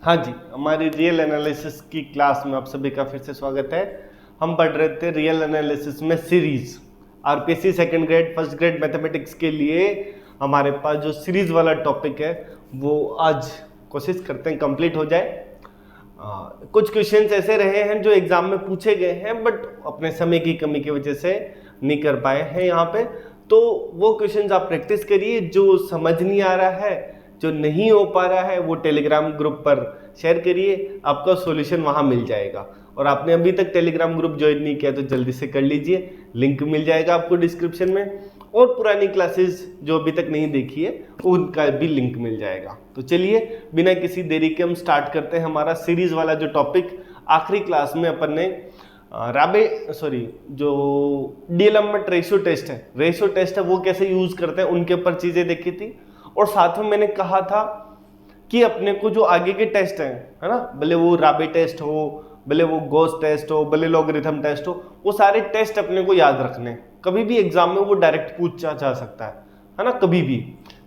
हाँ जी, हमारी real analysis की क्लास में आप सभी का फिर से स्वागत है। हम पढ़ रहे थे रियल एनालिसिस में series. RPSC second grade first grade mathematics के लिए हमारे पास जो सीरीज वाला टॉपिक है वो आज कोशिश करते हैं कंप्लीट हो जाए। कुछ क्वेश्चंस ऐसे रहे हैं जो एग्जाम में पूछे गए हैं बट अपने समय की कमी की वजह से नहीं कर पाए हैं यहाँ पे, तो वो क्वेश्चंस आप प्रैक्टिस करिए। जो समझ नहीं आ रहा है, जो नहीं हो पा रहा है, वो टेलीग्राम ग्रुप पर शेयर करिए, आपका सॉल्यूशन वहाँ मिल जाएगा। और आपने अभी तक टेलीग्राम ग्रुप ज्वाइन नहीं किया तो जल्दी से कर लीजिए, लिंक मिल जाएगा आपको डिस्क्रिप्शन में। और पुरानी क्लासेस जो अभी तक नहीं देखी है उनका भी लिंक मिल जाएगा। तो चलिए बिना किसी देरी के हम स्टार्ट करते हैं हमारा सीरीज वाला जो टॉपिक। आखिरी क्लास में अपन ने जो डीएलएम रेशियो टेस्ट है वो कैसे यूज करते हैं उनके ऊपर चीजें देखी थी। और साथ में मैंने कहा था कि अपने को जो आगे के टेस्ट हैं, है ना, भले वो राबे टेस्ट हो, भले वो गॉस टेस्ट हो, भले लॉगरिथम टेस्ट हो, वो सारे टेस्ट अपने को याद रखने। कभी भी एग्जाम में वो डायरेक्ट पूछा जा सकता है ना, कभी भी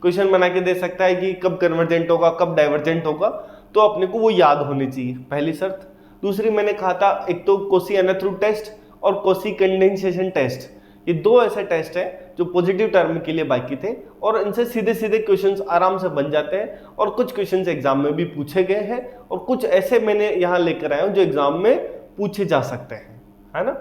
क्वेश्चन बना के दे सकता है कि कब कन्वर्जेंट होगा, कब डाइवर्जेंट होगा, तो अपने को वो याद होनी चाहिए, पहली शर्त। दूसरी मैंने कहा था एक तो कोशी-अनंत टेस्ट और कोशी कंडेंसेशन टेस्ट, ये दो ऐसे टेस्ट हैं जो पॉजिटिव टर्म के लिए बाकी थे और इनसे सीधे सीधे क्वेश्चंस आराम से बन जाते हैं। और कुछ क्वेश्चंस एग्जाम में भी पूछे गए हैं और कुछ ऐसे मैंने यहाँ लेकर आया हूँ जो एग्जाम में पूछे जा सकते हैं, है ना।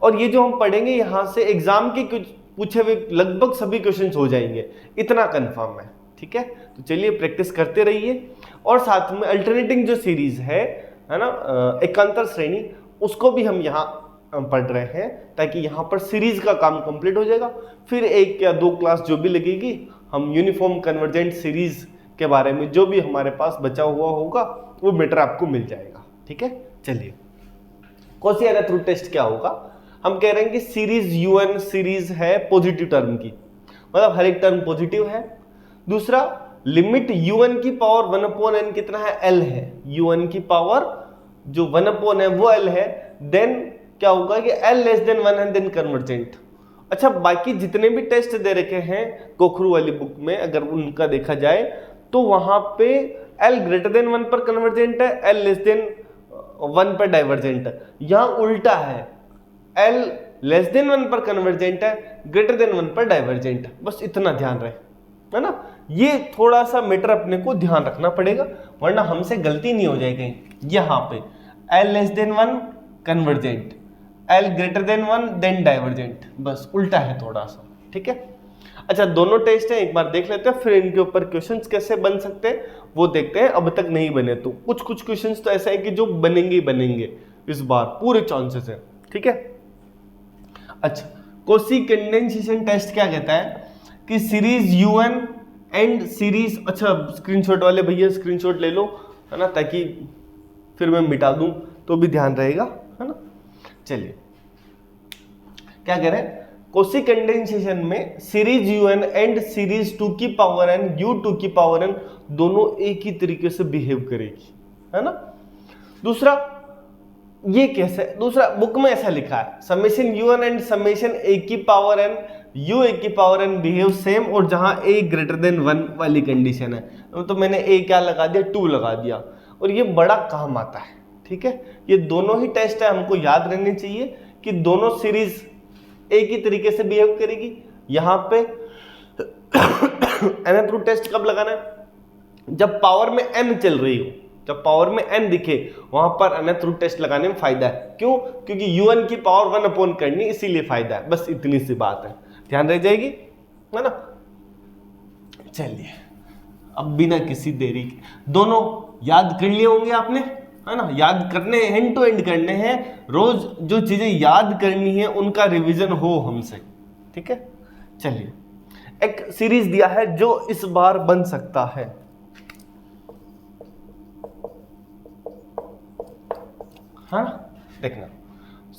और ये जो हम पढ़ेंगे यहाँ से एग्जाम के कुछ पूछे हुए लगभग सभी क्वेश्चंस हो जाएंगे, इतना कंफर्म है, ठीक है। तो चलिए प्रैक्टिस करते रहिए। और साथ में अल्टरनेटिंग जो सीरीज है ना, एकांतर श्रेणी, उसको भी हम यहाँ पढ़ रहे हैं ताकि यहाँ पर सीरीज का काम कंप्लीट हो जाएगा। फिर एक या दो क्लास जो भी लगेगी हम यूनिफॉर्म कन्वर्जेंट सीरीज के बारे में जो भी हमारे पास बचा हुआ होगा वो मैटर आपको मिल जाएगा, ठीक है। चलिए कोशी-अनंत टेस्ट क्या होगा, हम कह रहे हैं कि सीरीज यूएन सीरीज है पॉजिटिव टर्म की, मतलब हर एक टर्म पॉजिटिव है। दूसरा, लिमिट यूएन की पावर 1/n कितना है, एल है। यूएन की पावर जो 1/n है वो एल है। देन क्या होगा कि L less than 1 and then convergent. अच्छा, बाकी जितने भी टेस्ट दे रखे हैं कोखरू वाली बुक में, अगर उनका देखा जाए तो वहां पे L ग्रेटर देन 1 पर कन्वर्जेंट है, L लेस देन 1 पर डाइवर्जेंट है। यहाँ उल्टा है, L लेस देन 1 पर कन्वर्जेंट है, ग्रेटर देन 1 पर डाइवर्जेंट है। बस इतना ध्यान रहे, है ना। ये थोड़ा सा मैटर अपने को ध्यान रखना पड़ेगा वरना हमसे गलती नहीं हो जाएगी। यहाँ पे L less than 1 convergent, L greater than 1 then divergent, बस उल्टा है थोड़ा सा, ठीक है। अच्छा, दोनों टेस्ट हैं, एक बार देख लेते हैं, फिर इनके ऊपर क्वेश्चंस कैसे बन सकते हैं वो देखते हैं। अब तक नहीं बने तो कुछ क्वेश्चंस तो ऐसे हैं कि जो बनेंगे ही बनेंगे इस बार, पूरे चांसेस हैं, ठीक है। अच्छा, कोशी कंडेंसेशन टेस्ट क्या कहता है कि सीरीज यूएन एंड सीरीज, अच्छा स्क्रीनशॉट वाले भैया स्क्रीनशॉट ले लो, है ना, ताकि फिर मैं मिटा दूं तो भी ध्यान रहेगा, है ना। चलिए क्या कह रहे हैं, कोशी कंडेंसेशन में सीरीज यूएन एंड सीरीज 2 की पावर एन यू 2 की पावर एन दोनों एक ही तरीके से बिहेव करेगी, है ना। दूसरा, ये कैसे, दूसरा बुक में ऐसा लिखा है, समेशन यूएन एंड समेशन ए की पावर एन यू ए की पावर एन बिहेव सेम, और जहां ए ग्रेटर देन 1 वाली कंडीशन है तो मैंने ए क्या लगा दिया, 2 लगा दिया, और ये बड़ा काम आता है, ठीक है। ये दोनों ही टेस्ट है, हमको याद रहनी चाहिए कि दोनों सीरीज एक ही तरीके से बिहेव करेगी। यहां पे अनंत टेस्ट कब लगाना है, जब पावर में n चल रही हो, जब पावर में n दिखे वहां पर अनंत टेस्ट लगाने में फायदा है। क्यों, क्योंकि यूएन की पावर 1/n करनी, इसीलिए फायदा है, बस इतनी सी बात है, ध्यान रह जाएगी, है ना। चलिए अब बिना किसी देरी के दोनों याद कर लिए होंगे आपने, है ना। याद करने, एंड टू एंड करने हैं, रोज जो चीजें याद करनी है उनका रिवीजन हो हमसे, ठीक है। चलिए एक सीरीज दिया है जो इस बार बन सकता है, हाँ देखना,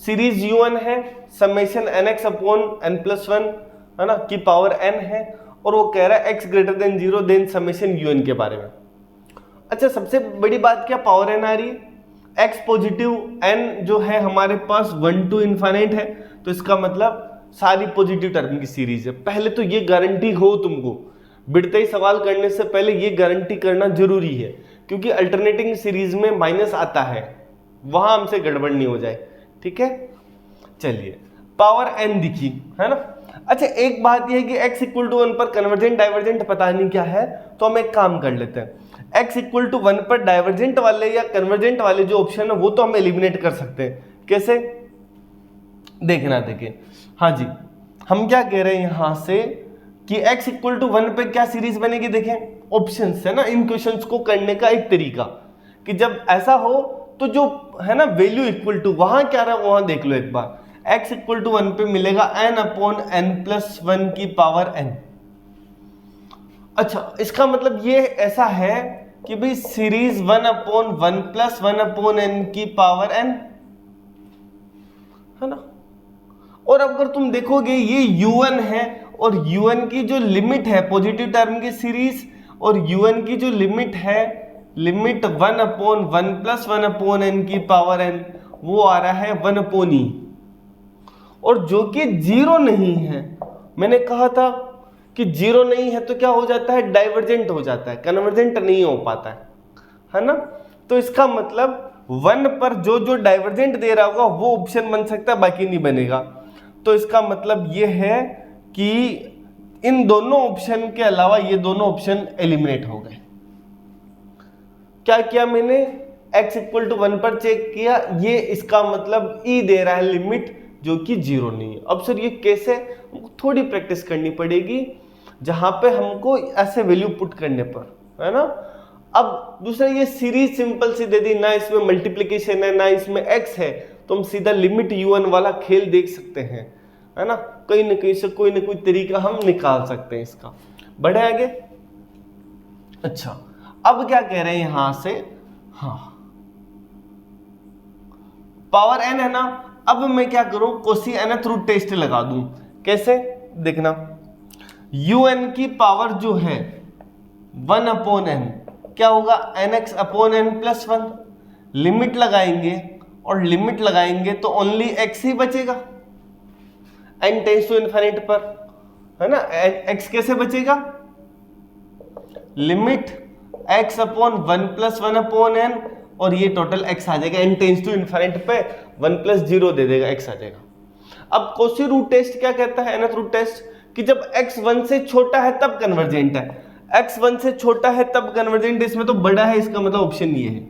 सीरीज यूएन है, समेशन nx अपॉन n+1, है ना, की पावर n है, और वो कह रहा है x greater than 0 then summation UN के बारे में। अच्छा, सबसे बड़ी बात क्या पावर n आ रही है, x पॉजिटिव, n जो है हमारे पास 1 to इनफाइनाइट है, तो इसका मतलब सारी पॉजिटिव टर्म की सीरीज है। पहले तो ये गारंटी हो तुमको, बिड़ते ही सवाल करने से पहले ये गारंटी करना जरूरी है क्योंकि अल्टरनेटिंग सीरीज में माइनस आता है, वहां हमसे गड़बड़ नहीं हो जाए। ठीक है, चलिए पावर n दिखी है ना। अच्छा एक बात यह है कि x इक्वल टू 1 पर कन्वर्जेंट डाइवर्जेंट पता नहीं क्या है, तो हम एक काम कर लेते हैं, x इक्वल टू 1 पर डाइवर्जेंट वाले या कन्वर्जेंट वाले जो ऑप्शन है वो तो हम एलिमिनेट कर सकते हैं। कैसे देखना, देखिए हाँ जी, हम क्या कह रहे हैं यहां से कि x इक्वल टू 1 पे क्या सीरीज बनेगी, देखें ऑप्शन है ना। इन क्वेश्चंस को करने का एक तरीका कि जब ऐसा हो तो जो है ना वैल्यू इक्वल टू वहां क्या रहा वहां देख लो एक बार, x इक्वल टू 1 पे मिलेगा n अपॉन n प्लस 1 की पावर n। अच्छा इसका मतलब ये ऐसा है कि भाई series 1 upon 1 plus 1 upon n की पावर n है ना। और अगर तुम देखोगे ये u1 है और u1 की जो लिमिट है पॉजिटिव टर्म की सीरीज, और u1 की जो लिमिट है limit 1 upon 1 plus 1 upon n की पावर n, वो आ रहा है 1 अपॉन e, और जो कि जीरो नहीं है। मैंने कहा था कि जीरो नहीं है तो क्या हो जाता है, डाइवर्जेंट हो जाता है, कन्वर्जेंट नहीं हो पाता है ना। तो इसका मतलब 1 पर जो जो डाइवर्जेंट दे रहा होगा वो ऑप्शन बन सकता है, बाकी नहीं बनेगा। तो इसका मतलब ये है कि इन दोनों ऑप्शन के अलावा ये दोनों ऑप्शन एलिमिनेट हो गए। क्या किया मैंने, x इक्वल टू 1 पर चेक किया, ये इसका मतलब e दे रहा है लिमिट जो कि जीरो नहीं है। अब सर ये कैसे, थोड़ी प्रैक्टिस करनी पड़ेगी जहां पे हमको ऐसे वैल्यू पुट करने पर, है ना। अब दूसरा ये सीरीज सिंपल सी दे दी ना, इसमें मल्टीप्लिकेशन है ना इसमें x है, तो हम सीधा लिमिट u1 वाला खेल देख सकते हैं, है ना। कहीं ना कहीं से कोई ना कोई तरीका हम निकाल सकते हैं इसका। बढ़े आगे। अच्छा अब क्या कह रहे हैं यहां से, हाँ पावर n है ना, अब मैं क्या करूं, कोसी nth रूट टेस्ट लगा दूं। कैसे देखना, un की पावर जो है 1 अपॉन n क्या होगा, nx upon n plus 1, limit लगाएंगे और लिमिट लगाएंगे तो ओनली x ही बचेगा n टेंस टू इनफिनिट पर, है ना। x कैसे बचेगा, limit x upon 1 plus 1 upon n, और ये टोटल x आ जाएगा, n टेंस टू इनफिनिट पे 1 प्लस 0 दे देगा, x आ जाएगा। अब कोसी रूट टेस्ट क्या कहता है, nth रूट टेस्ट, कि जब x 1 से छोटा है तब कन्वर्जेंट है, x 1 से छोटा है तब कन्वर्जेंट, इसमें तो बड़ा है, इसका मतलब ऑप्शन ये है।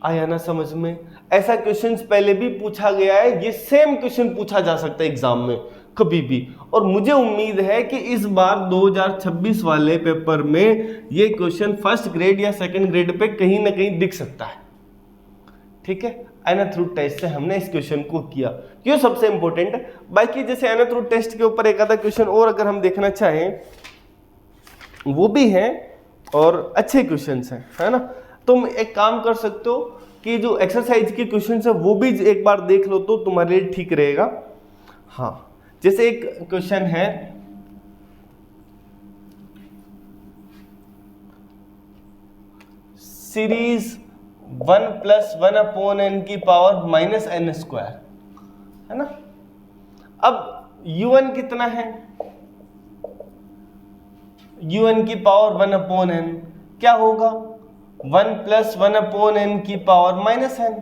आया ना समझ में। ऐसा क्वेश्चन पहले भी पूछा गया है, ये सेम क्वेश्चन पूछा जा सकता है एग्जाम में कभी भी, और मुझे उम्मीद है कि इस बार 2026 वाले पेपर में ये क्वेश्चन फर्स्ट ग्रेड या सेकंड ग्रेड पे कहीं ना कहीं दिख सकता है। ठीक है, nth रूट टेस्ट से हमने इस क्वेश्चन को किया, ये सबसे इंपॉर्टेंट है। बाकी जैसे nth रूट टेस्ट के ऊपर एक आधा क्वेश्चन और अगर हम देखना चाहें वो भी है, और अच्छे क्वेश्चन हैं, है ना। तुम एक काम कर सकते हो कि जो एक्सरसाइज के क्वेश्चन है वो भी एक बार देख लो तो तुम्हारे लिए ठीक रहेगा। हाँ जैसे एक क्वेश्चन है, सीरीज 1 प्लस 1 अपॉन n की पावर माइनस n स्क्वायर, है ना। अब u1 कितना है, un की पावर 1 अपॉन n क्या होगा, 1 प्लस 1 अपॉन n की पावर माइनस n।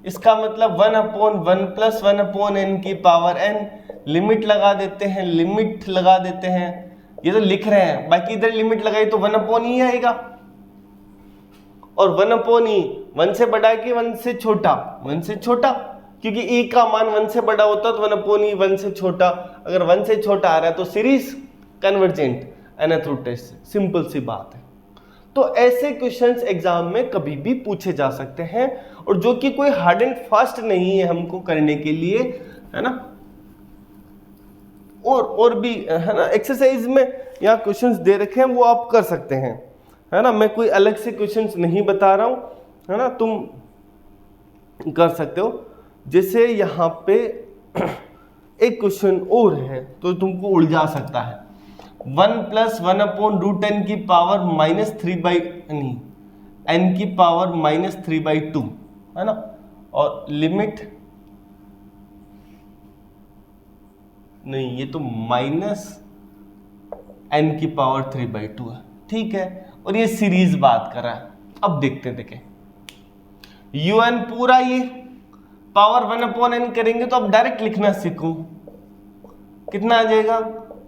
इसका मतलब 1 अपॉन 1 प्लस 1 अपॉन n की पावर n, लिमिट लगा देते हैं, लिमिट लगा देते हैं, ये तो लिख रहे हैं, बाकी इधर लिमिट लगाई तो 1 अपॉन ई आएगा, और 1 अपॉन ई 1 से बड़ा कि 1 से छोटा, 1 से छोटा, क्योंकि ई का मान 1 से बड़ा होता तो 1 अपॉन ई 1 से छोटा, अगर 1 से छोटा आ रहा है तो series convergent, nth root test, simple सी बात है। तो ऐसे क्वेश्चंस एग्जाम में कभी भी पूछे जा सकते हैं, और जो कि कोई हार्ड एंड फास्ट नहीं है हमको करने के लिए, है ना। और भी है ना, एक्सरसाइज में यहाँ क्वेश्चंस दे रखे हैं वो आप कर सकते हैं, है ना। मैं कोई अलग से क्वेश्चंस नहीं बता रहा हूँ, है ना, तुम कर सकते हो। जैसे यहाँ पे एक क्वेश्चन और है तो तुमको उलझा सकता है, 1 प्लस 1 अपॉन रूट n की पावर माइनस 3 बाई n की पावर माइनस 3/2, है ना, और लिमिट नहीं, ये तो माइनस n की पावर 3/2 है, ठीक है। और ये सीरीज बात कर रहा है। अब देखते हैं, देखें un पूरा ये पावर 1/n करेंगे तो अब डायरेक्ट लिखना सीखो, कितना आ जाएगा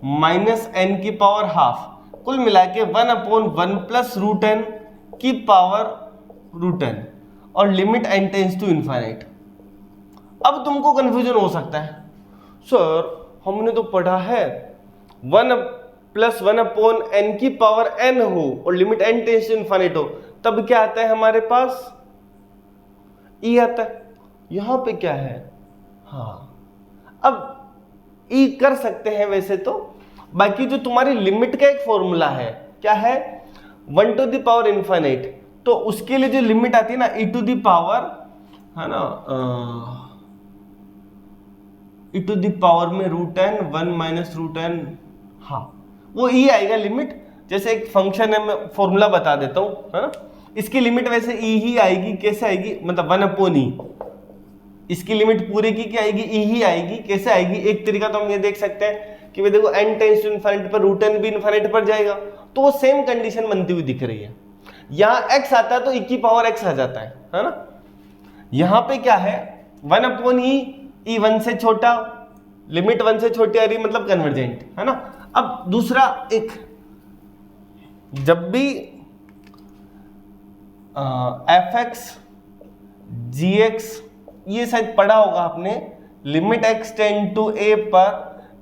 -n की पावर हाफ, कुल मिला के 1/1 प्लस √n की पावर √n और limit n tends to infinite. अब तुमको कंफ्यूजन हो सकता है, सर हमने तो पढ़ा है 1 + 1/n की पावर n हो और limit n tends to infinite हो, तब क्या आता है हमारे पास e आता है। यहां पे क्या है, हाँ अब e कर सकते हैं वैसे तो, बाकी जो तुम्हारी लिमिट का एक फॉर्मूला है क्या है 1 टू द पावर इनफाइनाइट, तो उसके लिए जो लिमिट आती है ना e टू द पावर, है ना e टू द पावर में √n 1 माइनस √n, हाँ वो e आएगा लिमिट। जैसे एक फंक्शन है, मैं फॉर्मूला बता देता हूं, है ना, इसकी लिमिट वैसे e ही आएगी, कैसे आएगी मतलब 1/e, इसकी लिमिट पूरे की क्या आएगी e ही आएगी। कैसे आएगी, एक तरीका तो हम ये देख सकते हैं कि भाई देखो n टेंस टू इनफाइनाइट पर √n भी इनफाइनाइट पर जाएगा, तो वो सेम कंडीशन बनती हुई दिख रही है। यहां x आता है तो e की पावर x आ जाता है ना। यहां पे क्या है 1/e, e 1 से छोटा, लिमिट 1 से छोटी आ रही मतलब कन्वर्जेंट, है ना। अब दूसरा एक, जब भी fx gx, ये शायद पढ़ा होगा आपने, limit x tend to a पर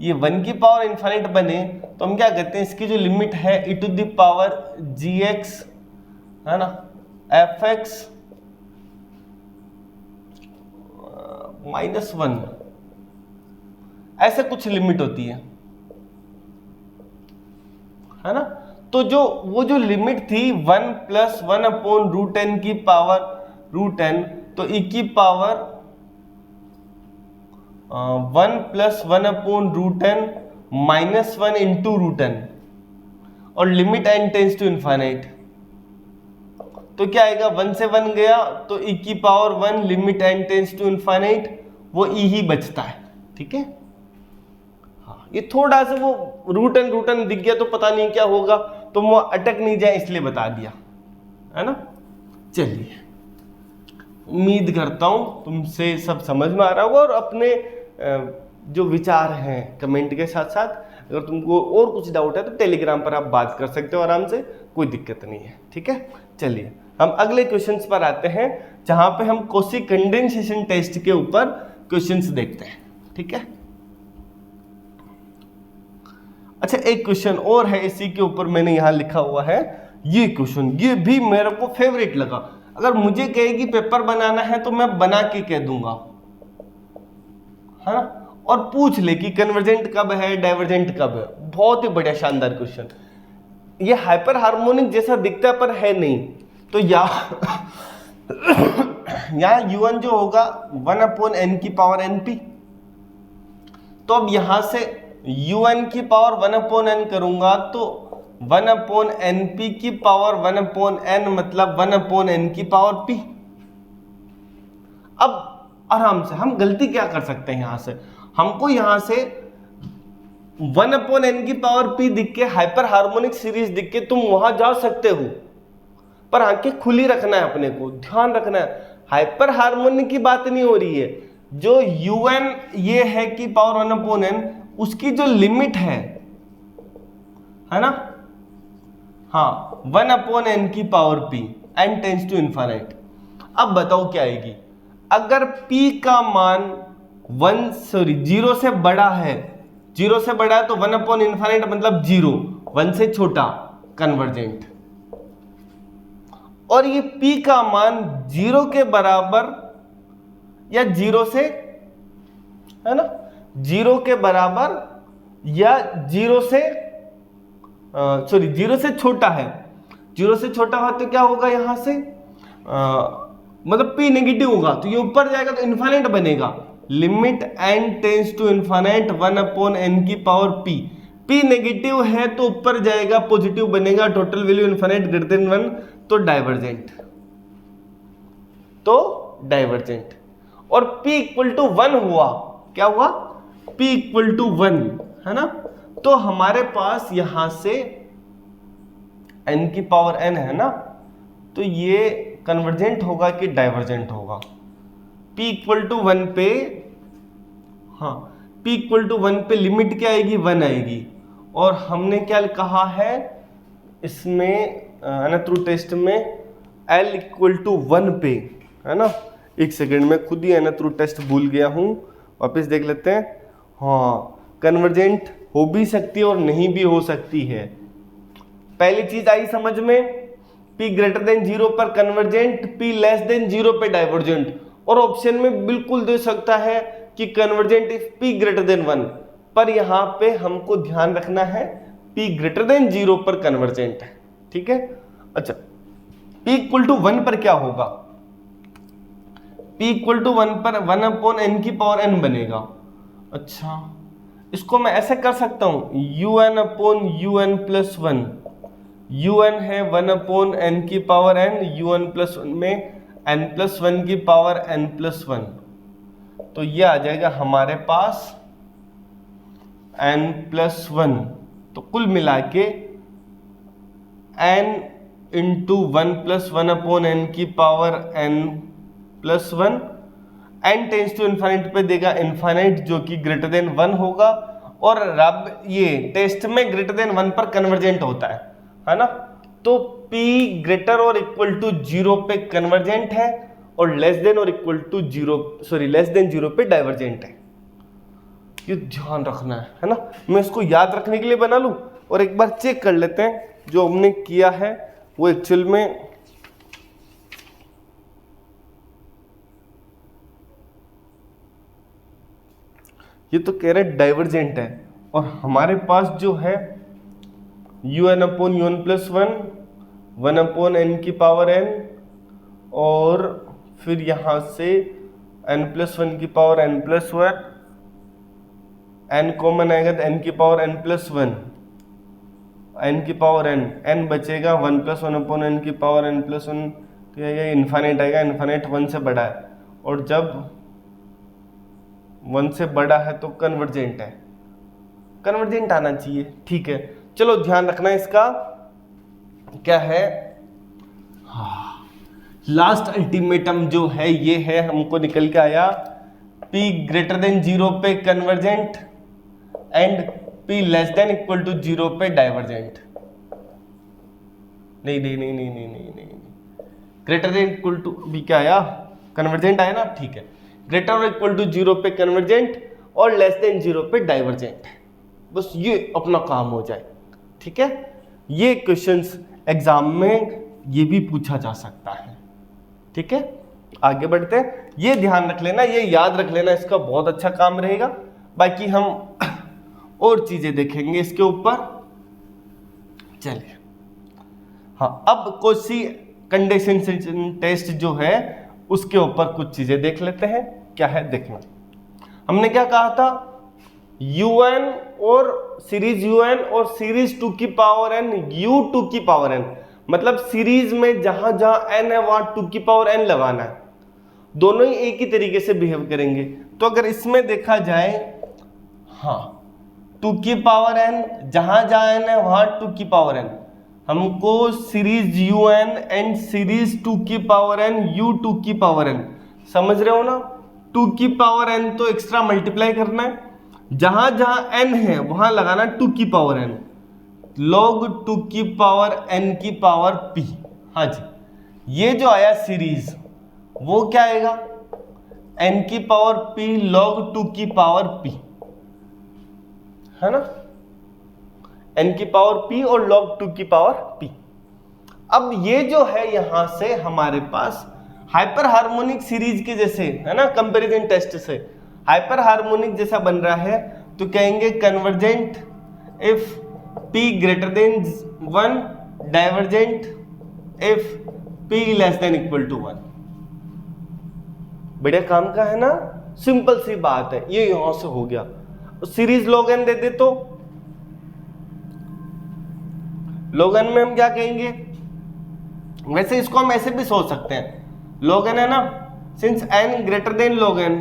ये 1 की पावर इनफाइनाइट बने तो हम क्या कहते हैं, इसकी जो लिमिट है e to the power gx, है ना, fx -1, ऐसे कुछ लिमिट होती है ना। तो जो वो जो लिमिट थी 1 + 1/√n की पावर √n, तो e की पावर 1 + 1/√n -1 इंटू √n और limit n tends to infinite, तो क्या आएगा 1 से 1 गया तो e की power 1 limit n tends to infinite, वो e ही बचता है। ठीक है, हाँ ये थोड़ा सा वो √n दिख गया तो पता नहीं क्या होगा, तो वो अटक नहीं जाए इसलिए बता दिया, है ना। चलिए, उम्मीद करता हूं तुमसे सब समझ में आ रहा होगा, और अपने जो विचार हैं कमेंट के साथ साथ, अगर तुमको और कुछ डाउट है तो टेलीग्राम पर आप बात कर सकते हो आराम से, कोई दिक्कत नहीं है। ठीक है, चलिए हम अगले क्वेश्चंस पर आते हैं, जहां पे हम कोशी कंडेंसेशन टेस्ट के ऊपर क्वेश्चंस देखते हैं। ठीक है, अच्छा एक क्वेश्चन और है इसी के ऊपर, मैंने यहां लिखा हुआ है ये क्वेश्चन, ये भी मेरे को फेवरेट लगा। अगर मुझे कहेगी पेपर बनाना है तो मैं बना के कह दूंगा, है ना, और पूछ ले कि कन्वर्जेंट कब है, डाइवर्जेंट कब है। बहुत ही बढ़िया शानदार क्वेश्चन। ये हाइपर हार्मोनिक जैसा दिखता है पर है नहीं, तो यहाँ un जो होगा 1/n की पावर np, तो अब यहां से un की पावर 1/n करूंगा तो 1/np की पावर 1/n मतलब 1/n की पावर p। अब आराम से हम गलती क्या कर सकते हैं, यहां से हमको यहां से 1/n की पावर p दिख के हाइपर हार्मोनिक सीरीज दिख के तुम वहां जा सकते हो, पर आंखें खुली रखना है, अपने को ध्यान रखना है हाइपर हार्मोनिक की बात नहीं हो रही है। जो un ये है कि पावर 1/n, उसकी जो लिमिट है ना, हाँ 1/n की power p, n tends to infinite. अब बताओ क्या आएगी, अगर p का मान 0 से बड़ा है, 0 से बड़ा है तो 1/∞ मतलब 0, 1 से छोटा कन्वर्जेंट, और ये p का मान 0 के बराबर या 0 से, है ना, 0 के बराबर या 0 से 0 से छोटा है, 0 से छोटा हो तो क्या होगा यहां से मतलब p नेगेटिव होगा तो ये ऊपर जाएगा तो इनफाइनाइट बनेगा। Limit n tends to infinite 1/n की पावर p, p नेगेटिव है तो ऊपर जाएगा पॉजिटिव बनेगा, total value infinite greater than 1 तो डाइवर्जेंट, और p इक्वल टू 1 हुआ, क्या हुआ p इक्वल टू 1, है ना, तो हमारे पास यहां से n की पावर n है ना, तो ये कन्वर्जेंट होगा कि डाइवर्जेंट होगा? p इक्वल टू 1 पे, हाँ p इक्वल टू 1 पे लिमिट क्या आएगी? 1 आएगी। और हमने क्या कहा है इसमें ट्रू टेस्ट में l इक्वल टू 1 पे, है ना? एक सेकेंड में खुद ही ट्रू टेस्ट भूल गया हूँ, वापस देख लेते हैं। हाँ, कन्वर्जेंट हो भी सकती है और नहीं भी हो सकती है। पहली चीज आई समझ में, p ग्रेटर देन 0 पर कन्वर्जेंट, p लेस देन 0 पे डाइवर्जेंट। और ऑप्शन में बिल्कुल दे सकता है कि convergent if p greater than 1, पर यहाँ पे हमको ध्यान रखना है p ग्रेटर देन 0 पर कन्वर्जेंट है, ठीक है? अच्छा, p इक्वल टू 1 पर क्या होगा? p इक्वल टू 1 पर 1 अपॉन n की पावर n बनेगा। अच्छा, इसको मैं ऐसे कर सकता हूं, un upon un plus 1, un है 1 अपॉन n की पावर n, un प्लस 1 में n प्लस 1 की पावर n प्लस 1, तो ये आ जाएगा हमारे पास n प्लस 1। तो कुल मिला के n into 1 plus 1 upon n की power n plus 1, n tends to infinite पे देगा इन्फाइनाइट, जो कि ग्रेटर देन 1 होगा। और रब ये टेस्ट में ग्रेटर देन 1 पर कन्वर्जेंट होता है ना? तो p ग्रेटर और इक्वल टू 0 पे कन्वर्जेंट है और लेस देन और इक्वल टू 0, लेस देन 0 पे डाइवर्जेंट है। ये ध्यान रखना है ना? मैं इसको याद रखने के लिए बना लूं और एक बार चेक कर लेते हैं जो हमने किया है वो एक्चुअल में ये तो कह रहे डाइवर्जेंट है, और हमारे पास जो है un upon un plus 1 upon n की पावर n, और फिर यहां से n प्लस 1 की power n plus 1, n common आएगा तो n की पावर n प्लस 1, n की पावर n बचेगा 1 प्लस 1 अपॉन n की पावर n प्लस 1, तो ये इन्फाइनाइट आएगा, इन्फाइनाइट 1 से बड़ा है, और जब 1 से बड़ा है तो कन्वर्जेंट है, कन्वर्जेंट आना चाहिए, ठीक है? चलो ध्यान रखना इसका क्या है। लास्ट अल्टीमेटम जो है ये है, हमको निकल के आया p ग्रेटर देन 0 पे convergent and p less than equal to 0 पे डाइवर्जेंट। नहीं, ग्रेटर देन इक्वल टू भी क्या आया? कन्वर्जेंट आया ना, ठीक है? ग्रेटर और इक्वल टू 0 पे कन्वर्जेंट और लेस देन 0 पे डाइवर्जेंट, बस ये अपना काम हो जाए, ठीक है? ये क्वेश्चंस एग्जाम में ये भी पूछा जा सकता है, ठीक है? आगे बढ़ते हैं, ये ध्यान रख लेना, ये याद रख लेना, इसका बहुत अच्छा काम रहेगा। बाकी हम और चीजें देखेंगे इसके ऊपर। चलिए, हाँ, अब कोशी कंडेंसेशन टेस्ट जो है उसके ऊपर कुछ चीजें देख लेते हैं। क्या है देखना, हमने क्या कहा था, un और सीरीज un और सीरीज 2 की पावर n u2 की पावर n, मतलब सीरीज में जहां जहां n है वहां 2 की पावर n लगाना है, दोनों ही एक ही तरीके से बिहेव करेंगे। तो अगर इसमें देखा जाए, हाँ, 2 की पावर n जहां जहां n है वहां 2 की पावर n, हमको सीरीज un एंड सीरीज 2 की पावर n u2 की पावर n, समझ रहे हो ना? 2 की पावर n तो एक्स्ट्रा मल्टीप्लाई करना है, जहां जहां n है वहां लगाना 2 की पावर n, log 2 की पावर n की पावर p। हाँ जी, ये जो आया सीरीज वो क्या आएगा? n की पावर p log 2 की पावर p, है ना? n की पावर p और log 2 की पावर p। अब ये जो है यहां से हमारे पास हाइपर हार्मोनिक सीरीज के जैसे, है ना, कंपैरिजन टेस्ट से हाइपर हार्मोनिक जैसा बन रहा है, तो कहेंगे convergent if p greater than 1, divergent if p less than equal to 1। बढ़िया काम का है ना, सिंपल सी बात है, ये यहां से हो गया। सीरीज log n दे दे तो log n में हम क्या कहेंगे? वैसे इसको हम ऐसे भी सोच सकते हैं, log n है ना, since n greater than log n,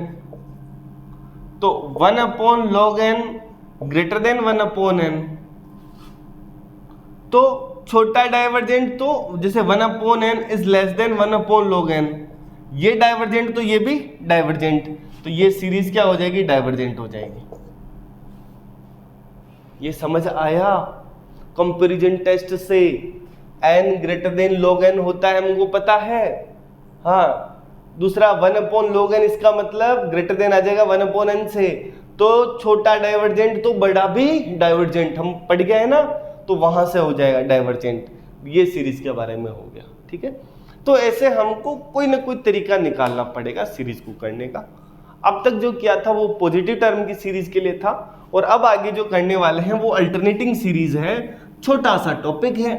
तो 1 upon log n greater than 1 upon n, तो छोटा डाइवर्जेंट तो जैसे 1/n is less than 1/log n, ये डाइवर्जेंट तो ये भी डाइवर्जेंट, तो ये सीरीज क्या हो जाएगी, डाइवर्जेंट हो जाएगी। ये समझ आया? कंपैरिजन टेस्ट से n greater than log n होता है, हमको पता है। हाँ, दूसरा 1/log n, इसका मतलब ग्रेटर देन आ जाएगा 1/n से, तो छोटा डाइवर्जेंट तो बड़ा भी डाइवर्जेंट, हम पढ़ गए हैं ना, तो वहां से हो जाएगा डाइवर्जेंट। ये सीरीज के बारे में हो गया, ठीक है। तो ऐसे हमको कोई ना कोई तरीका निकालना पड़ेगा सीरीज को करने का। अब तक जो किया था वो पॉजिटिव टर्म की सीरीज के लिए था, और अब आगे जो करने वाले हैं वो अल्टरनेटिंग सीरीज है। छोटा सा टॉपिक है,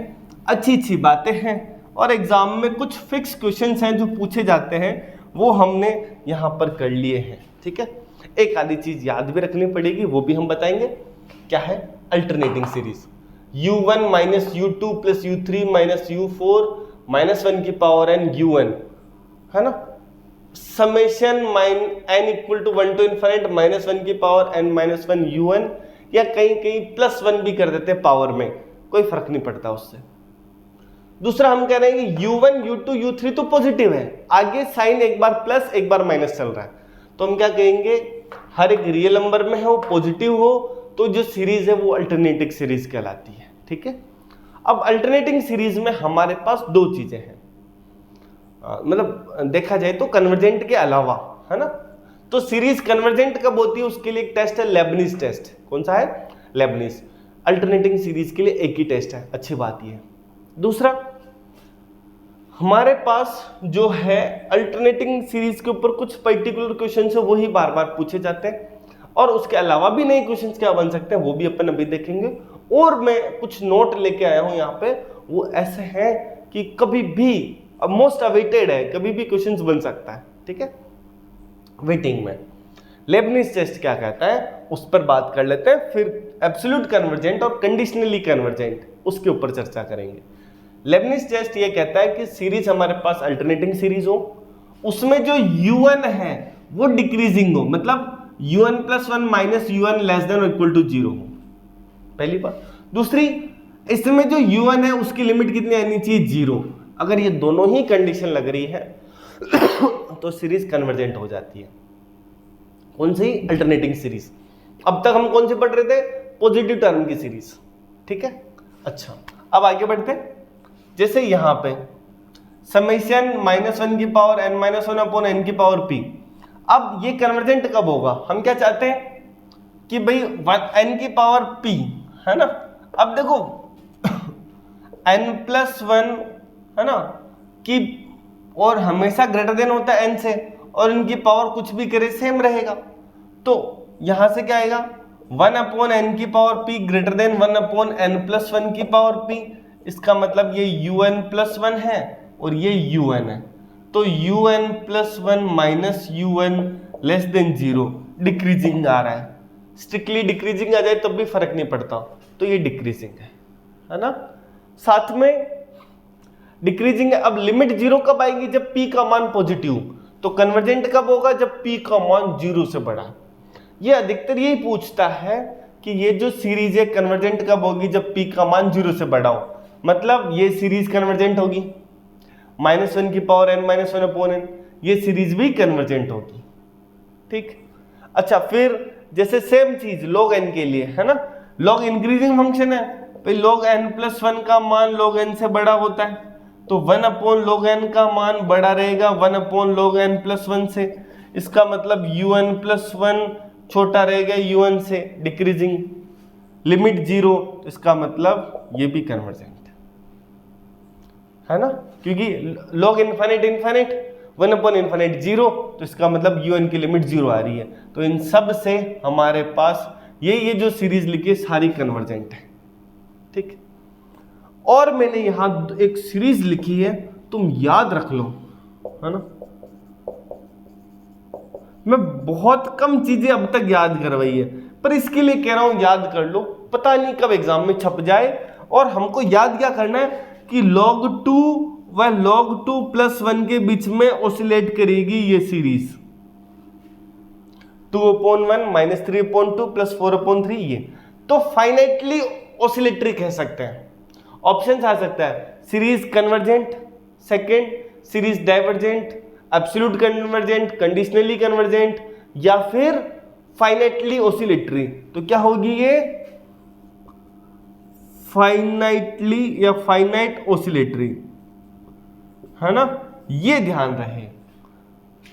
अच्छी अच्छी बातें हैं, और एग्जाम में कुछ फिक्स क्वेश्चंस हैं जो पूछे जाते हैं, वो हमने यहाँ पर कर लिए हैं, ठीक है। एक आधी चीज याद भी रखनी पड़ेगी, वो भी हम बताएंगे। क्या है alternating series? u1 minus u2 plus u3 minus u4 minus 1 की पावर n un, है ना। Summation n equal to 1 to infinite minus 1 की पावर n माइनस 1 un, या कहीं कहीं प्लस 1 भी कर देते हैं पावर में, कोई फर्क नहीं पड़ता उससे। दूसरा हम कह रहे हैं कि u1 u2 u3 तो पॉजिटिव है, आगे साइन एक बार प्लस एक बार माइनस चल रहा है, तो हम क्या कहेंगे, हर एक रियल नंबर में है वो पॉजिटिव हो, तो जो सीरीज है वो अल्टरनेटिंग सीरीज कहलाती है, ठीक है। अब अल्टरनेटिंग सीरीज में हमारे पास दो चीजें हैं, मतलब देखा जाए तो कन्वर्जेंट के अलावा, है ना। तो सीरीज कन्वर्जेंट कब होती है, उसके लिए एक टेस्ट है लेबनिज टेस्ट। कौन सा है? लेबनिज। अल्टरनेटिंग सीरीज के लिए एक ही टेस्ट है, अच्छी बात ये है। दूसरा, हमारे पास जो है अल्टरनेटिंग सीरीज के ऊपर कुछ पर्टिकुलर क्वेश्चन है, वही बार बार पूछे जाते हैं, और उसके अलावा भी नए क्वेश्चंस क्या बन सकते हैं वो भी अपन अभी देखेंगे। और मैं कुछ नोट लेके आया हूं यहाँ पे, वो ऐसे हैं कि कभी भी मोस्ट अवेटेड है, कभी भी क्वेश्चंस बन सकता है, ठीक है। वेटिंग में लेबनिज टेस्ट क्या कहता है उस पर बात कर लेते हैं, फिर एब्सोल्यूट कन्वर्जेंट और कंडीशनली कन्वर्जेंट उसके ऊपर चर्चा करेंगे। लेबनिज टेस्ट ये कहता है कि सीरीज हमारे पास अल्टरनेटिंग सीरीज हो, उसमें जो un है वो डिक्रीजिंग हो, मतलब un plus 1 minus un less then और इक्वल टू 0 हो, पहली बात। दूसरी, इसमें जो un है उसकी लिमिट कितनी आनी चाहिए, 0। अगर ये दोनों ही कंडीशन लग रही है तो सीरीज कन्वर्जेंट हो जाती है। कौन सी? Alternating series. अब तक हम कौन सी पढ़ रहे थे? पॉजिटिव टर्म की सीरीज, ठीक है। अच्छा, अब आगे बढ़ते हैं। जैसे यहां पे समेशन -1 की power n minus 1 upon n की पावर p, अब ये कन्वर्जेंट कब होगा? हम क्या चाहते हैं कि भाई n की पावर p, है ना। अब देखो n प्लस 1, है ना, कि और हमेशा ग्रेटर देन होता है n से, और इनकी पावर कुछ भी करे सेम रहेगा, तो यहां से क्या आएगा, 1 अपॉन n की power p greater than 1 upon n plus 1 की पावर p। इसका मतलब ये un प्लस 1 है और ये un है, तो un plus 1 minus un less than 0, decreasing आ रहा है। स्ट्रिक्टली डिक्रीजिंग आ जाए तब भी फर्क नहीं पड़ता, तो ये डिक्रीजिंग है ना। साथ में डिक्रीजिंग है। अब लिमिट 0 कब आएगी? जब p का मान पॉजिटिव। तो कन्वर्जेंट कब होगा? जब p का मान 0 से बड़ा। ये अधिकतर यही पूछता है कि ये जो सीरीज है कन्वर्जेंट कब होगी? जब p का मान 0 से बड़ा हो, मतलब ये सीरीज कन्वर्जेंट होगी। -1 की power n minus 1 upon n, ये सीरीज भी कन्वर्जेंट होगी, ठीक। अच्छा, फिर जैसे सेम चीज log n के लिए, है ना, log इंक्रीजिंग फंक्शन है, भाई log n प्लस 1 का मान log n से बड़ा होता है, तो 1 अपॉन log n का मान बड़ा रहेगा 1 अपॉन log n प्लस 1 से। इसका मतलब un प्लस 1 छोटा रहेगा un से, डिक्रीजिंग। लिमिट 0, इसका मतलब ये भी कन्वर्जेंट है ना, क्योंकि log इन्फिनिट 1 अपॉन इन्फिनिट 0, तो इसका मतलब un की लिमिट 0 आ रही है। तो इन सब से हमारे पास ये जो सीरीज लिखी सारी कन्वर्जेंट है, ठीक। और मैंने यहां एक सीरीज लिखी है, तुम याद रख लो, है ना। मैं बहुत कम चीजें अब तक याद करवाई है, पर इसके लिए कह रहा हूं याद कर लो, पता नहीं कब एग्जाम में छप जाए। और हमको याद क्या करना है कि log 2 व log 2 प्लस 1 के बीच में ऑसिलेट करेगी ये सीरीज। 2/1 माइनस 3/2 प्लस 4/3, ये तो फाइनाइटली ऑसिलेटरी कह सकते हैं। ऑप्शन आ सकता है series convergent, second series divergent, absolute convergent, conditionally convergent, या फिर फाइनाइटली ऑसिलेटरी। तो क्या होगी ये? फाइनाइटली या फाइनाइट ऑसिलेटरी, है ना। ये ध्यान रहे,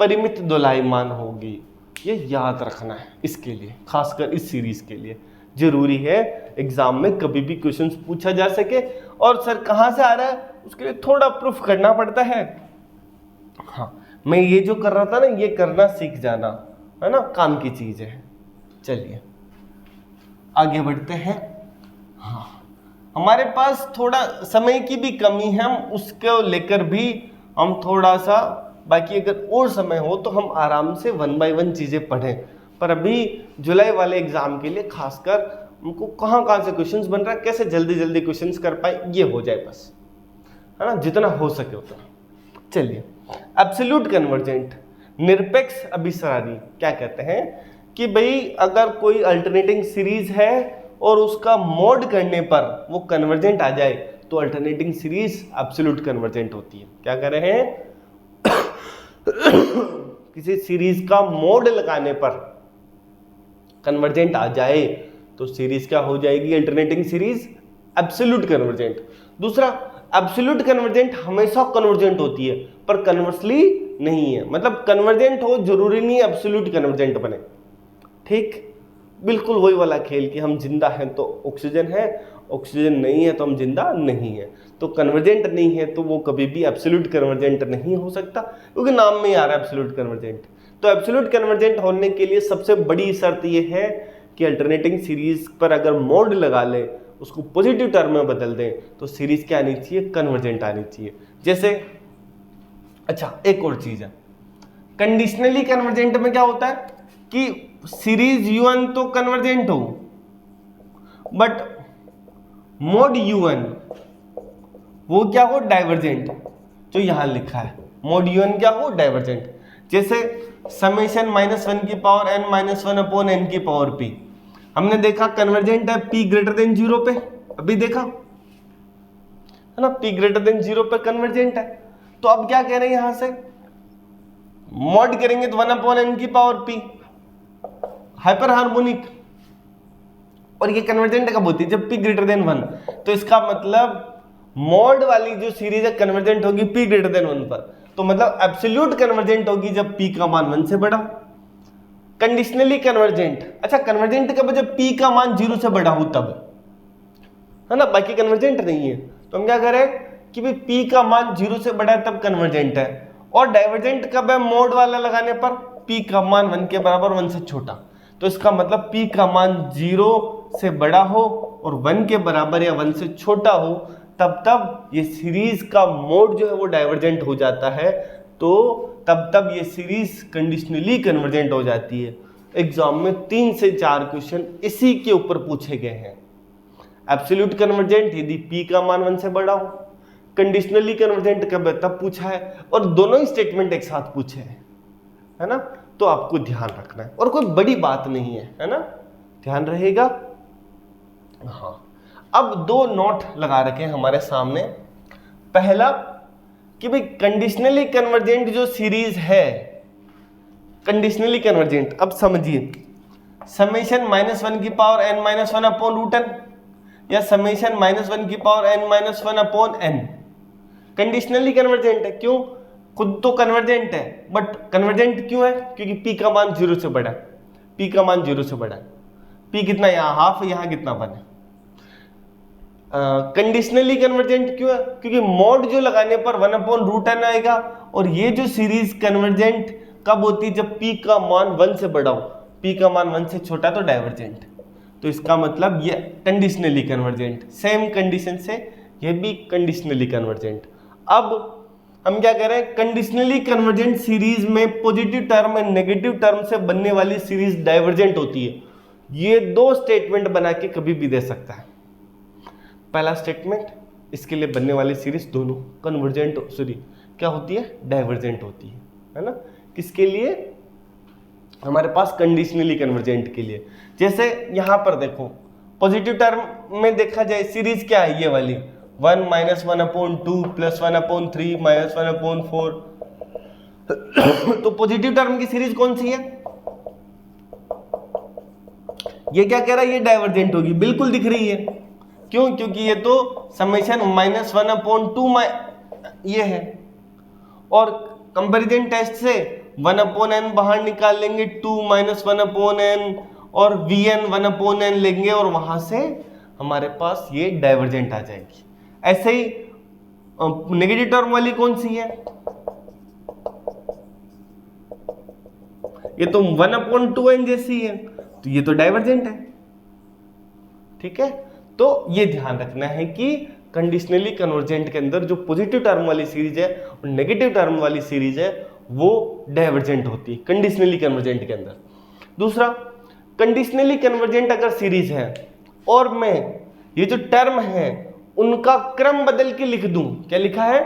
परिमित दोलायमान होगी, ये याद रखना है। इसके लिए खासकर इस सीरीज के लिए जरूरी है एग्जाम में कभी भी क्वेश्चंस पूछा जा सके, और सर कहाँ से आ रहा है उसके लिए थोड़ा प्रूफ करना पड़ता है। हाँ, मैं ये जो कर रहा था ना, ये करना सीख जाना, है ना, काम की चीज है। चलिए आगे बढ़ते हैं। हाँ, हमारे पास थोड़ा समय की भी कमी है, हम उसको लेकर भी हम थोड़ा सा, बाकी अगर और समय हो तो हम आराम से 1 बाय 1 चीजें पढ़ें, पर अभी जुलाई वाले एग्जाम के लिए खासकर हमको कहाँ से क्वेश्चंस बन रहा है, कैसे जल्दी जल्दी क्वेश्चंस कर पाए, ये हो जाए बस, है ना, जितना हो सके उतना। चलिए, एब्सोल्यूट कन्वर्जेंट, निरपेक्ष अभिसारी क्या कहते हैं कि भाई अगर कोई अल्टरनेटिंग सीरीज है और उसका मोड करने पर वो कन्वर्जेंट आ जाए तो अल्टरनेटिंग सीरीज एब्सोल्यूट कन्वर्जेंट होती है। क्या कह रहे हैं? किसी सीरीज का मोड लगाने पर कन्वर्जेंट आ जाए तो सीरीज क्या हो जाएगी? Alternating series absolute convergent. दूसरा, एब्सोल्यूट कन्वर्जेंट हमेशा कन्वर्जेंट होती है, पर कन्वर्सली नहीं है, मतलब कन्वर्जेंट हो जरूरी नहीं एब्सोल्यूट कन्वर्जेंट बने। ठीक, बिल्कुल वही वाला खेल कि हम जिंदा हैं तो ऑक्सीजन है, ऑक्सीजन नहीं है तो हम जिंदा नहीं है। तो कन्वर्जेंट नहीं है तो वो कभी भी एब्सोल्यूट कन्वर्जेंट नहीं हो सकता, क्योंकि नाम में ही आ रहा है एब्सोल्यूट कन्वर्जेंट। तो एब्सोल्यूट कन्वर्जेंट होने के लिए सबसे बड़ी शर्त ये है कि अल्टरनेटिंग सीरीज पर अगर मोड लगा ले, उसको पॉजिटिव टर्म में बदल दें, तो सीरीज क्या आनी चाहिए? कन्वर्जेंट आनी चाहिए। जैसे, अच्छा एक और चीज है, कंडीशनली कन्वर्जेंट में क्या होता है कि सीरीज U1 तो कन्वर्जेंट हो, बट मोड U1 वो क्या हो? डाइवर्जेंट। जो यहां लिखा है मोड U1 क्या हो? डाइवर्जेंट। जैसे समेशन -1 की पावर n - 1 अपॉन n की पावर p, हमने देखा कन्वर्जेंट है p ग्रेटर देन 0 पे, अभी देखा है ना, p ग्रेटर देन 0 पे कन्वर्जेंट है। तो अब क्या कह रहे हैं यहां से, मॉड करेंगे तो 1 अपॉन n की पावर p, हाइपर हार्मोनिक, और ये कन्वर्जेंट कब होती है? जब p ग्रेटर देन 1। तो इसका मतलब मॉड वाली जो सीरीज है कन्वर्जेंट होगी p ग्रेटर देन 1 पर, तो मतलब एब्सोल्यूट कन्वर्जेंट होगी जब p का मान 1 से बड़ा। कंडीशनली कन्वर्जेंट, अच्छा कन्वर्जेंट कब? जब p का मान 0 से बड़ा हो तब, है ना, बाकी कन्वर्जेंट नहीं है। तो हम क्या करें कि भाई p का मान 0 से बड़ा है तब कन्वर्जेंट है। और डाइवर्जेंट कब है? मोड वाला लगाने पर p का मान 1 के बराबर, 1 से छोटा। तो इसका मतलब p का मान 0 से बड़ा हो और 1 के बराबर या 1 से छोटा हो, तब ये सीरीज का मोड जो है वो डाइवर्जेंट हो जाता है। तो तब ये सीरीज कंडीशनली कन्वर्जेंट हो जाती है। एग्जाम में 3 से 4 क्वेश्चन इसी के ऊपर पूछे गए हैं। एब्सोल्यूट कन्वर्जेंट यदि p का मान 1 से बड़ा हो, कंडीशनली कन्वर्जेंट कब है? तब पूछा है, और दोनों ही स्टेटमेंट एक साथ पूछे हैं, है ना। तो आपको ध्यान रखना है, और कोई बड़ी बात नहीं है ना, ध्यान रहेगा। हाँ, अब 2 नोट लगा रखे हैं हमारे सामने। पहला कि भाई कंडीशनली कन्वर्जेंट जो सीरीज है, कंडीशनली कन्वर्जेंट, अब समझिए, समेशन -1 की पावर n - 1 अपॉन √n या समेशन -1 की power n - 1 upon n conditionally convergent है। क्यों? खुद तो कन्वर्जेंट है, बट कन्वर्जेंट क्यों है? क्योंकि p का मान 0 से बड़ा है, p का मान 0 से बड़ा है। p कितना? यहाँ हाफ, यहाँ कितना 1 है। कंडीशनली कन्वर्जेंट क्यों है? क्योंकि मोड जो लगाने पर 1 अपॉन √n आएगा, और ये जो सीरीज कन्वर्जेंट कब होती है? जब p का मान 1 से बड़ा हो, p का मान 1 से छोटा तो डाइवर्जेंट। तो इसका मतलब ये कंडीशनली कन्वर्जेंट, सेम कंडीशन से ये भी कंडीशनली कन्वर्जेंट। अब हम क्या कह रहे हैं? कंडीशनली कन्वर्जेंट सीरीज में positive term and negative term से बनने वाली सीरीज डाइवर्जेंट होती है। ये 2 स्टेटमेंट बना के कभी भी दे सकता है। पहला स्टेटमेंट, इसके लिए बनने वाली सीरीज दोनों कन्वर्जेंट, सॉरी क्या होती है? डाइवर्जेंट होती है ना। किसके लिए? हमारे पास कंडीशनली कन्वर्जेंट के लिए। जैसे यहां पर देखो, पॉजिटिव टर्म में देखा जाए सीरीज क्या है? ये वाली 1 माइनस 1/2 प्लस 1/3 माइनस 1/4। तो पॉजिटिव टर्म की सीरीज कौन सी है? ये क्या कह रहा है? ये डाइवर्जेंट होगी, बिल्कुल दिख रही है। क्यों? क्योंकि ये तो समेशन -1/2 ये है, और कंपैरिजन टेस्ट से 1/n बाहर निकाल लेंगे, 2 - 1/n, और vn 1/n लेंगे, और वहां से हमारे पास ये डाइवर्जेंट आ जाएगी। ऐसे ही नेगेटिव टर्म वाली कौन सी है? ये तो 1/2n जैसी है, तो ये तो डाइवर्जेंट है। ठीक है, तो ये ध्यान रखना है कि कंडीशनली कन्वर्जेंट के अंदर जो पॉजिटिव टर्म वाली सीरीज है और नेगेटिव टर्म वाली सीरीज है वो डाइवर्जेंट होती है कंडीशनली कन्वर्जेंट के अंदर। दूसरा, कंडीशनली कन्वर्जेंट अगर सीरीज है और मैं ये जो टर्म है उनका क्रम बदल के लिख दूं, क्या लिखा है?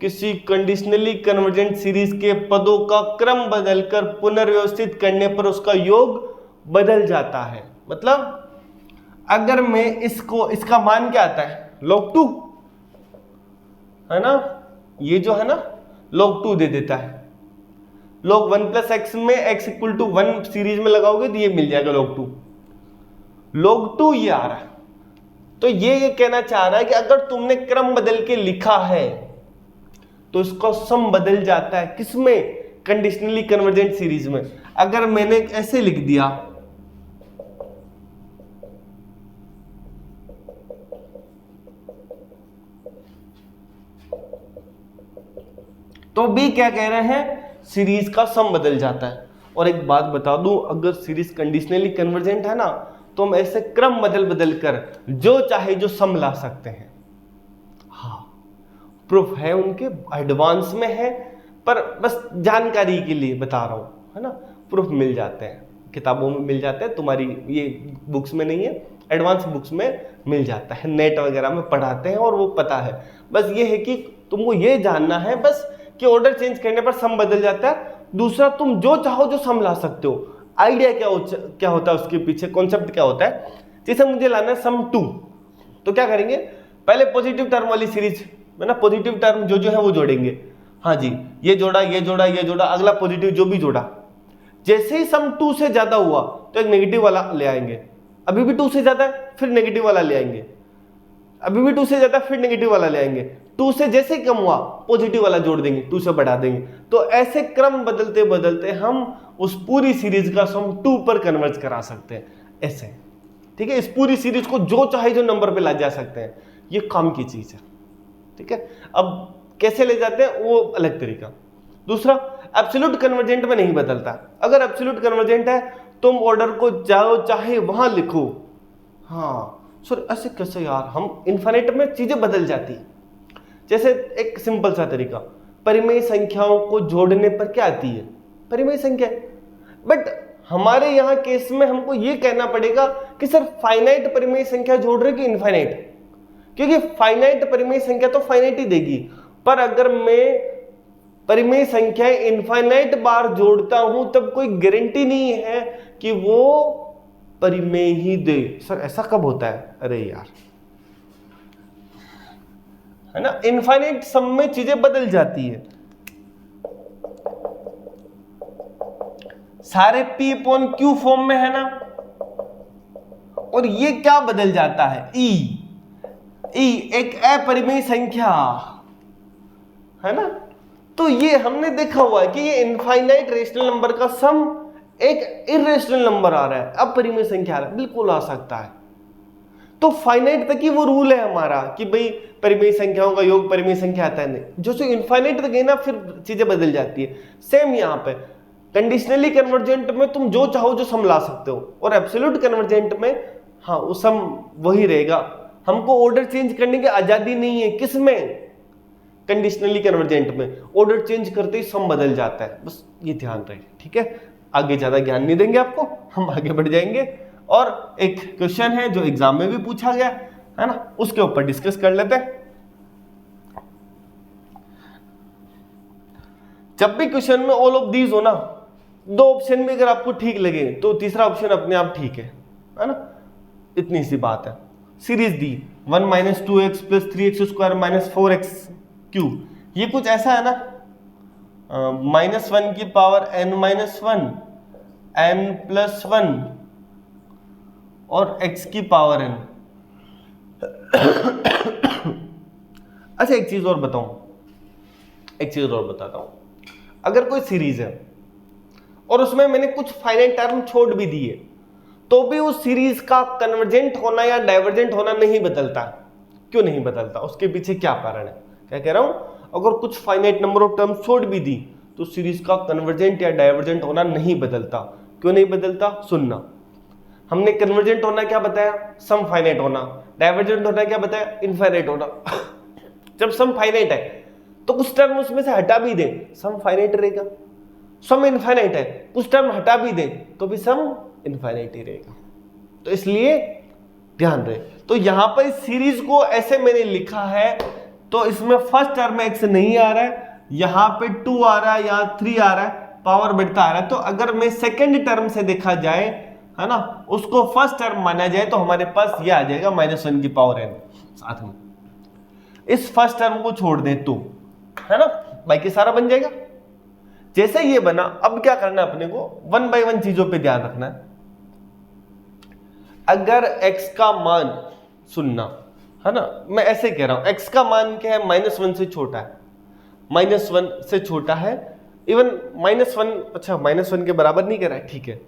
किसी कंडीशनली कन्वर्जेंट सीरीज के पदों का क्रम बदलकर पुनर्व्यवस्थित करने पर उसका योग बदल जाता है। मतलब अगर मैं इसका मान क्या आता है? log 2 है ना, ये जो है ना log 2 दे देता है। log 1 + x में x = 1 सीरीज में लगाओगे तो ये मिल जाएगा log 2। log 2 ये आ रहा है, तो ये कहना चाह रहा है कि अगर तुमने क्रम बदल के लिखा है तो इसका सम बदल जाता है। किसमें? कंडीशनली कन्वर्जेंट सीरीज में। अगर मैंने ऐसे लिख दिया तो भी क्या कह रहे हैं? सीरीज का सम बदल जाता है। और एक बात बता दूं, अगर सीरीज कंडीशनली कन्वर्जेंट है ना तो हम ऐसे क्रम बदल कर जो चाहे जो सम ला सकते हैं। हाँ, प्रूफ है उनके, एडवांस में है, पर बस जानकारी के लिए बता रहा हूं, है ना। प्रूफ मिल जाते हैं, किताबों में मिल जाते हैं, तुम्हारी ये बुक्स में नहीं है, एडवांस बुक्स में मिल जाता है, नेट वगैरह में पढ़ाते हैं और वो पता है। बस ये है कि तुमको ये जानना है बस कि ऑर्डर चेंज करने पर सम बदल जाता है। दूसरा, तुम जो चाहो जो सम ला सकते हो। आइडिया क्या होता है उसके पीछे, कॉन्सेप्ट क्या होता है? जैसे मुझे लाना है सम 2, तो क्या करेंगे? पहले पॉजिटिव टर्म वाली सीरीज में ना पॉजिटिव टर्म जो है वो जोड़ेंगे। हाँ जी, ये जोड़ा, ये जोड़ा, ये जोड़ा, अगला पॉजिटिव जो भी जोड़ा। जैसे ही सम 2 से ज्यादा हुआ तो एक नेगेटिव वाला ले आएंगे, अभी भी 2 से ज्यादा है फिर नेगेटिव वाला ले आएंगे, अभी भी 2 से ज्यादा फिर नेगेटिव वाला ले आएंगे। 2 से जैसे कम हुआ पॉजिटिव वाला जोड़ देंगे, 2 से बढ़ा देंगे। तो ऐसे क्रम बदलते बदलते हम उस पूरी सीरीज का सम 2 पर कन्वर्ज करा सकते हैं, ऐसे। ठीक है, इस पूरी सीरीज को जो चाहे जो नंबर पे ला जा सकते हैं, ये काम की चीज है। ठीक है, अब कैसे ले जाते हैं वो अलग तरीका। दूसरा, एब्सोल्यूट कन्वर्जेंट में नहीं बदलता। अगर एब्सोल्यूट कन्वर्जेंट है तुम ऑर्डर को जाओ चाहे वहां लिखो। हाँ सर, ऐसे कैसे यार? हम इनफाइनाइट में चीजें बदल जाती है। जैसे एक सिंपल सा तरीका, परिमेय संख्याओं को जोड़ने पर क्या आती है? परिमेय संख्या। बट हमारे यहाँ केस में हमको ये कहना पड़ेगा कि सर फाइनाइट परिमेय संख्या जोड़ रहे कि इनफाइनाइट, क्योंकि फाइनाइट परिमेय संख्या तो फाइनाइट ही देगी। पर अगर मैं परिमेय संख्या इनफाइनाइट बार जोड़ता हूं तब कोई गारंटी नहीं है कि वो परिमेय ही दे। सर ऐसा कब होता है? अरे यार, है ना, इनफाइनाइट सम में चीजें बदल जाती है। सारे P/Q फॉर्म में है ना, और ये क्या बदल जाता है? ई एक अपरिमेय संख्या, है ना। तो ये हमने देखा हुआ है कि ये इनफाइनाइट रेशनल नंबर का सम एक इरेशनल नंबर आ रहा है, अपरिमेय संख्या आ रहा है, बिल्कुल आ सकता है। तो फाइनाइट तक ही वो रूल है हमारा कि भाई परिमेय संख्याओं का योग परिमेय संख्या आता है। नहीं, जो इनफाइनाइट तक गई ना फिर चीजें बदल जाती है। सेम यहाँ पे कंडीशनली कन्वर्जेंट में तुम जो चाहो जो सम ला सकते हो, और एब्सोल्यूट कन्वर्जेंट में हाँ वो सम वही रहेगा। हमको ऑर्डर चेंज करने की आजादी नहीं है। किसमें? कंडीशनली कन्वर्जेंट में। ऑर्डर चेंज करते ही सम बदल जाता है, बस ये ध्यान रहे। ठीक है, आगे ज्यादा ज्ञान नहीं देंगे आपको, हम आगे बढ़ जाएंगे। और एक क्वेश्चन है जो एग्जाम में भी पूछा गया है ना, उसके ऊपर डिस्कस कर लेते हैं। जब भी क्वेश्चन में ऑल ऑफ दीज हो ना, दो ऑप्शन में अगर आपको ठीक लगे तो तीसरा ऑप्शन अपने आप ठीक है ना, इतनी सी बात है। सीरीज दी 1 minus 2x plus 3x square minus 4x cube, ये कुछ ऐसा है ना, -1 की power n minus 1 n plus 1 और x की पावर n। अच्छा एक चीज और बताऊं, एक चीज और बताता हूं, अगर कोई सीरीज है और उसमें मैंने कुछ फाइनाइट टर्म छोड़ भी दिए तो भी उस सीरीज का कन्वर्जेंट होना या डाइवर्जेंट होना नहीं बदलता। क्यों नहीं बदलता, उसके पीछे क्या कारण है? क्या कह रहा हूं, अगर कुछ फाइनाइट नंबर ऑफ टर्म छोड़ भी दी तो सीरीज का कन्वर्जेंट या डाइवर्जेंट होना नहीं बदलता। क्यों नहीं बदलता, सुनना। हमने कन्वर्जेंट होना क्या बताया, सम फाइनाइट होना, डाइवर्जेंट होना क्या बताया, इनफाइनाइट होना। जब सम फाइनाइट है तो कुछ टर्म उसमें से हटा भी दे, सम फाइनाइट रहेगा। सम इनफाइनाइट है, कुछ टर्म हटा भी दे तो भी सम इनफाइनाइट ही रहेगा। तो इसलिए ध्यान रहे। तो यहां पर इस सीरीज को ऐसे मैंने लिखा है, तो इसमें फर्स्ट टर्म x नहीं आ रहा है, यहां पे 2 आ रहा है, यहां 3 आ रहा है, पावर बढ़ता आ रहा है। तो अगर मैं सेकेंड टर्म से देखा जाए, है ना, उसको फर्स्ट टर्म माना जाए तो हमारे पास ये आ जाएगा -1 की पावर n साथ में। इस फर्स्ट टर्म को छोड़ दे तो, है ना, बाकी सारा बन जाएगा। जैसे ये बना, अब क्या करना है अपने को, 1 बाय 1 चीजों पे ध्यान रखना है। अगर x का मान, सुनना, है ना, मैं ऐसे कह रहा हूं, x का मान क्या है, -1 से छोटा है, -1 से छोटा है, इवन -1, अच्छा -1 के बराबर नहीं कर रहा है, ठीक है,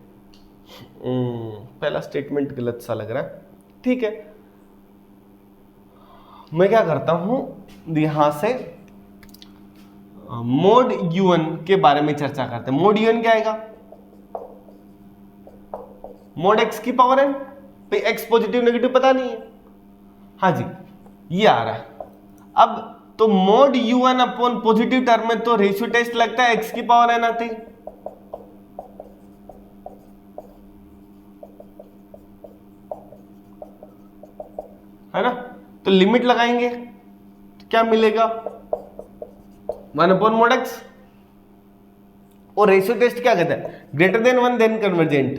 पहला स्टेटमेंट गलत सा लग रहा है, ठीक है। मैं क्या करता हूं, यहां से मोड un के बारे में चर्चा करते हैं। मोड un क्या आएगा, मोड x की पावर n, भाई x पॉजिटिव नेगेटिव पता नहीं है, हाँ जी ये आ रहा है। अब तो mode un upon positive term में तो रेशियो टेस्ट लगता है x की पावर n आती, है ना, तो लिमिट लगाएंगे तो क्या मिलेगा, 1 अपॉन मोड x। और रेशियो टेस्ट क्या कहता है, ग्रेटर देन 1 देन कन्वर्जेंट,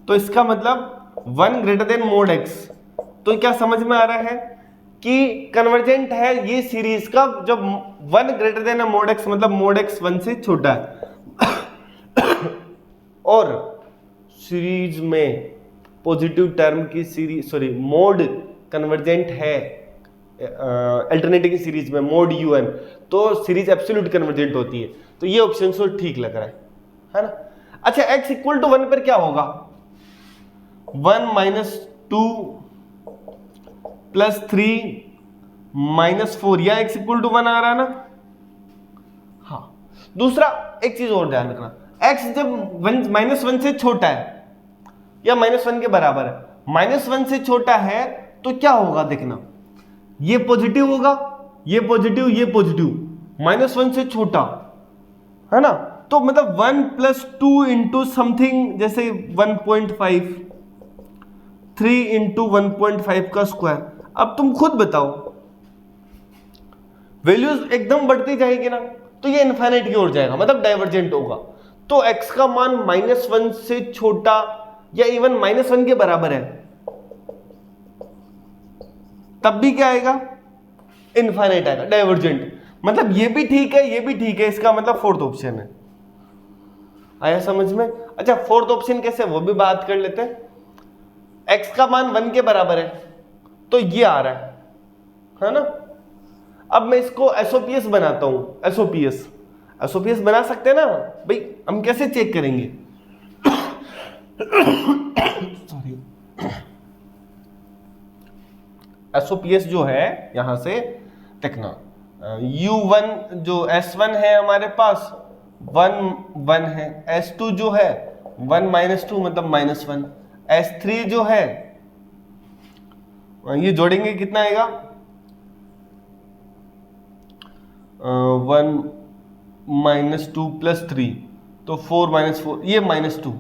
तो इसका मतलब 1 ग्रेटर देन मोड x। तो क्या समझ में आ रहा है कि कन्वर्जेंट है ये सीरीज का जब 1 ग्रेटर देन मोड x, मतलब मोड x 1 से छोटा है। और सीरीज में पॉजिटिव टर्म की सीरीज, सॉरी, मोड कन्वर्जेंट है अल्टरनेटिव की सीरीज में मोड un, तो सीरीज एब्सोल्यूट कन्वर्जेंट होती है। तो ये ऑप्शन तो ठीक लग रहा है ना। अच्छा x इक्वल टू 1 पर क्या होगा, 1 माइनस 2 प्लस 3 माइनस 4, या x इक्वल टू 1 आ रहा है ना। हाँ, दूसरा एक चीज और ध्यान रखना, x जब -1 से छोटा है या -1 के बराबर है, -1 से छोटा है तो क्या होगा देखना, ये पॉजिटिव होगा, ये पॉजिटिव, ये पॉजिटिव, -1 से छोटा, है ना। तो मतलब 1 प्लस 2 इंटू समथिंग, जैसे 1.5, 3 इंटू 1.5 का स्क्वायर। अब तुम खुद बताओ, वैल्यूज एकदम बढ़ती जाएगी ना, तो ये इनफाइनाइट की ओर जाएगा, मतलब डाइवर्जेंट होगा। तो x का मान -1 से छोटा या इवन -1 के बराबर है, तब भी क्या आएगा, इनफाइनाइट आएगा, डाइवर्जेंट। मतलब ये भी ठीक है, ये भी ठीक है, इसका मतलब फोर्थ ऑप्शन है। आया समझ में? अच्छा फोर्थ ऑप्शन कैसे, वो भी बात कर लेते हैं। x का मान 1 के बराबर है तो ये आ रहा है ना। अब मैं इसको एसओपीएस बनाता हूं, एसओपीएस बना सकते हैं ना भाई, हम कैसे चेक करेंगे? सॉरी, एसओपीएस जो है यहां से देखना, U1 जो S1 है हमारे पास 1 है, S2 जो है 1 - 2 मतलब -1, S3 जो है ये जोड़ेंगे कितना आएगा, 1 - 2 प्लस 3 तो 4 - 4, ये -2।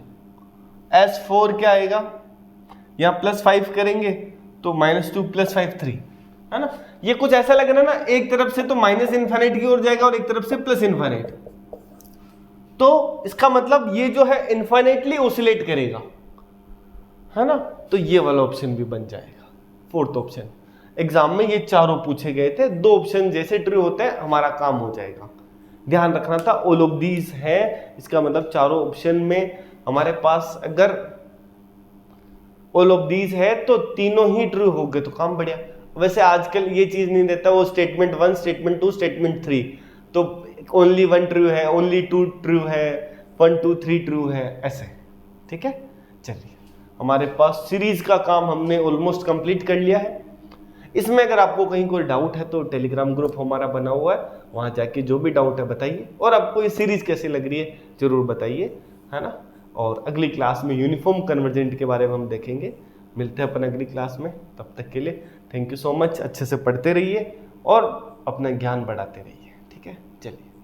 S4 क्या आएगा, यहाँ +5 करेंगे तो -2 + 5 3, है ना। ये कुछ ऐसा लग रहा है ना, एक तरफ से तो माइनस इनफाइनाइट की ओर जाएगा और एक तरफ से प्लस इनफाइनाइट, तो इसका मतलब ये जो है इनफाइनाइटली ऑसिलेट करेगा, है ना। तो ये वाला ऑप्शन भी बन जाएगा, फोर्थ ऑप्शन। एग्जाम में ये चारों पूछे गए थे, 2 ऑप्शन जैसे ट्रू होते हैं हमारा काम हो जाएगा। ध्यान रखना था ऑल ऑफ दीज है, इसका मतलब चारों ऑप्शन में हमारे पास अगर ऑल ऑफ दीज है तो तीनों ही ट्रू हो गए तो काम बढ़िया। वैसे आजकल ये चीज नहीं देता वो स्टेटमेंट 1, स्टेटमेंट 2, स्टेटमेंट 3, तो ओनली 1 ट्रू है, ओनली 2 ट्रू है, 1 2 3 ट्रू है, ऐसे। ठीक है, चलिए हमारे पास सीरीज का काम हमने ऑलमोस्ट कंप्लीट कर लिया है। इसमें अगर आपको कहीं कोई डाउट है तो टेलीग्राम ग्रुप हमारा बना हुआ है, वहां जाके जो भी डाउट है बताइए, और आपको ये सीरीज कैसी लग रही है जरूर बताइए, है ना। और अगली क्लास में यूनिफॉर्म कन्वर्जेंट के बारे में हम देखेंगे। मिलते हैं अपन अगली क्लास में, तब तक के लिए थैंक यू सो मच। अच्छे से पढ़ते रहिए और अपना ज्ञान बढ़ाते रहिए। ठीक है, चलिए।